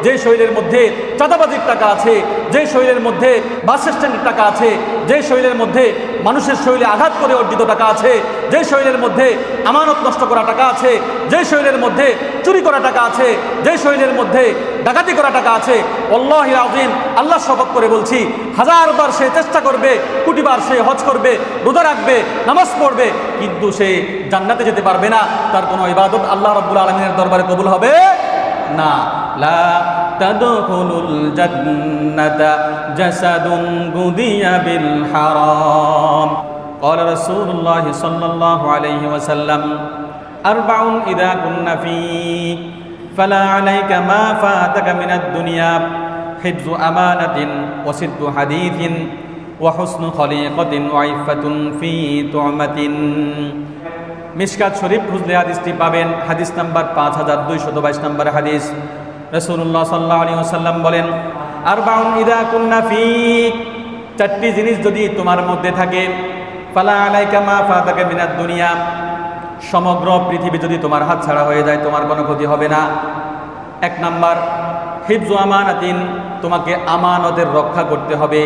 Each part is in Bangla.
যে শরীরের মধ্যে চাঁদাবাজির টাকা আছে, যে শরীরের মধ্যে বাস স্ট্যান্ডের টাকা আছে, যে শরীরের মধ্যে মানুষের শরীরে আঘাত করে অর্জিত টাকা আছে, যে শরীরের মধ্যে আমানত নষ্ট করা টাকা আছে, যে শরীরের মধ্যে চুরি করা টাকা আছে, যে শরীরের মধ্যে ডাকাতি করা টাকা আছে, আল্লাহি আযীম আল্লাহ শপথ করে বলছি, হাজারবার সে চেষ্টা করবে, কোটিবার সে হজ করবে, রোজা রাখবে, নামাজ পড়বে, কিন্তু সে জান্নাতে যেতে পারবে না। তার কোনো ইবাদত আল্লাহ রাব্বুল আলামিনের দরবারে কবুল হবে না। লা তাদখুলুল জান্নাতা জাসাদুন গুদিয়া বিল হারাম। قال رسول الله صلى الله عليه وسلم أربع إذا كنا فيك فلا عليك ما فاتك من الدنيا حفظ أمانة وصدق حديث وحسن خليقة وعفة في طعمة। মিশকাত শরীফ খুঁজলে হাদিসটি পাবেন, হাদিস নাম্বার 5222 নম্বর হাদিস। রাসূলুল্লাহ সাল্লাল্লাহু আলাইহি ওয়াসাল্লাম বলেন, আরবাউন ইযা কুন্না ফীক, চারটি জিনিস যদি তোমার মধ্যে থাকে, ফালা আলাইকা মা ফাতাকা মিনাদ দুনিয়া, সমগ্র পৃথিবী যদি তোমার হাত ছাড়া হয়ে যায় তোমার কোনো ক্ষতি হবে না। এক নাম্বার হিফজু আমানাতিন, তোমাকে আমানতের রক্ষা করতে হবে,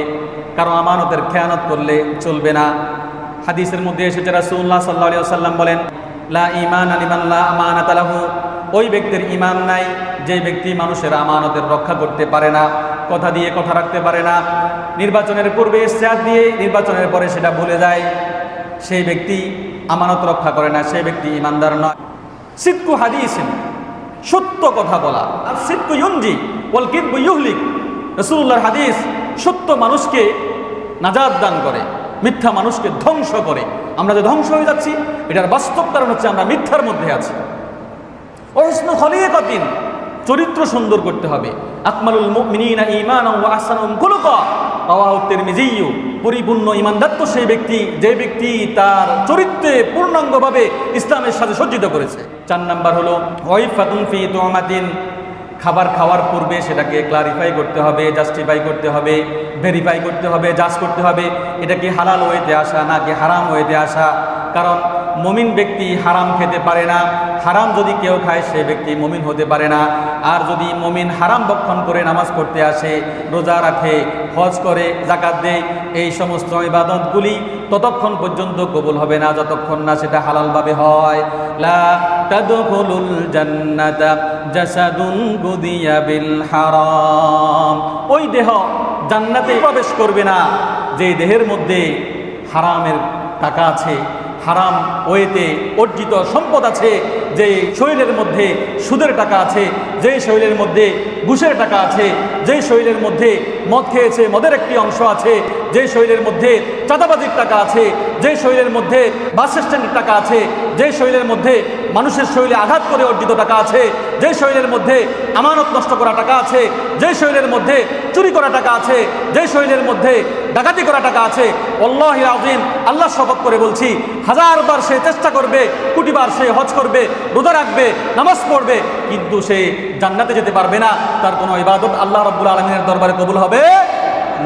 কারণ আমানতের খেয়ানত করলে চলবে না। হাদিসের মধ্যে এসেছে রাসূলুল্লাহ সাল্লাল্লাহু আলাইহি ওয়াসাল্লাম বলেন, লা ঈমানা লিমান লা আমানাতা লাহু, ওই ব্যক্তির ঈমান নাই যে ব্যক্তি মানুষের আমানতের রক্ষা করতে পারে না, কথা দিয়ে কথা রাখতে পারে না, নির্বাচনের পূর্বে ইশতিহাদ দিয়ে নির্বাচনের পরে সেটা ভুলে যায়, সেই ব্যক্তি আমানত রক্ষা করে না, সেই ব্যক্তি ঈমানদার নয়। সিদকু হাদিসিন, সত্য কথা বলা, আর সিদকু ইউনজি ওয়াল কিযবু ইউহলিক, রাসূলুল্লাহর হাদিস, সত্য মানুষকে নাজাত দান করে, মিথ্যা মানুষকে ধ্বংস করে। আমরা যে ধ্বংস হয়ে যাচ্ছি এটার বাস্তব কারণ হচ্ছে আমরা মিথ্যার মধ্যে আছি। ওয়াহসনু খলিকাতিন, চরিত্র সুন্দর করতে হবে। আকমালুল মুমিনিনা ঈমানান ওয়া আহসানুহুম খুলুকা, রাওয়াহু তিরমিযী। পরিপূর্ণ ঈমানদার তো সেই ব্যক্তি যে ব্যক্তি তার চরিত্রে পূর্ণাঙ্গভাবে ইসলামের সাথে সজ্জিত করেছে। 4 নাম্বার হলো ওয়াইফাতুন ফি তুমাতিন, খাবার খাওয়ার পূর্বে সেটাকে ক্লারিফাই করতে হবে, জাস্টিফাই করতে হবে, ভেরিফাই করতে হবে, জাজ করতে হবে এটা কি হালাল ওয়েতে আসা নাকি হারাম ওয়েতে আসা। কারণ মুমিন ব্যক্তি হারাম খেতে পারে না, হারাম যদি কেউ খায় সে ব্যক্তি মুমিন হতে পারে না। আর যদি মুমিন হারাম ভক্ষণ করে নামাজ পড়তে আসে, রোজা রাখে, হজ করে, যাকাত দেয়, এই সমস্ত ইবাদতগুলি ততক্ষণ পর্যন্ত কবুল হবে না যতক্ষণ না সেটা হালালভাবে হয়। লা তাদখুলুল জান্নাতা জাসাদুন গুদিয়া বিল হারাম, ওই দেহ জান্নাতে প্রবেশ করবে না যে দেহের মধ্যে হারামের টাকা আছে, হারাম ওয়েতে অর্জিত সম্পদ আছে, যে শরীরের মধ্যে সুদের টাকা আছে, যে শরীরের মধ্যে ঘুষের টাকা আছে, যে শরীরের মধ্যে মদ খেয়েছে মদের একটি অংশ আছে, যে শরীরের মধ্যে চাঁদাবাজির টাকা আছে, যে শরীরের মধ্যে বাস স্ট্যান্ডের টাকা আছে, যে শরীরের মধ্যে মানুষের শরীরে আঘাত করে অর্জিত টাকা আছে, যে শরীরের মধ্যে আমানত নষ্ট করা টাকা আছে, যে শরীরের মধ্যে চুরি করা টাকা আছে, যে শরীরের মধ্যে ডাকাতি করা টাকা আছে, আল্লাহি আযীম আল্লাহ শপথ করে বলছি, হাজারবার সে চেষ্টা করবে, কোটিবার সে হজ করবে, রোজা রাখবে, নামাজ পড়বে, কিন্তু সে জান্নাতে যেতে পারবে না। তার কোনো ইবাদত আল্লাহ রাব্বুল আলামিনের দরবারে কবুল হবে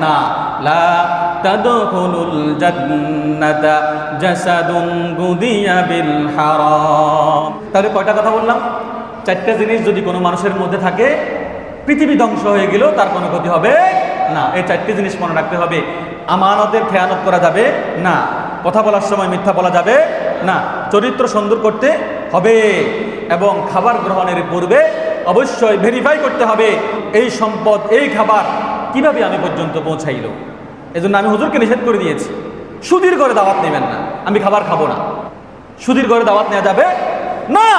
না। লা তাদখুলুল জান্নাতা জাসাদুন গুদিয়া বিল হারাম। তাহলে কয়টা কথা বললাম? 4টা জিনিস যদি কোনো মানুষের মধ্যে থাকে পৃথিবী ধ্বংস হয়ে গেলেও তার কোনো ক্ষতি হবে না। এই 4টি জিনিস মনে রাখতে হবে। আমানতের খেয়ানত করা যাবে না, কথা বলার সময় মিথ্যা বলা যাবে না, চরিত্র সুন্দর করতে হবে, এবং খাবার গ্রহণের পূর্বে অবশ্যই ভেরিফাই করতে হবে এই সম্পদ, এই খাবার কিভাবে আমি পর্যন্ত পৌঁছাইল। এজন্য আমি হুজুরকে নিষেধ করে দিয়েছি, সুদীর ঘরে দাওয়াত নেবেন না, আমি খাবার খাবো না, সুদীর ঘরে দাওয়াত নেওয়া যাবে না।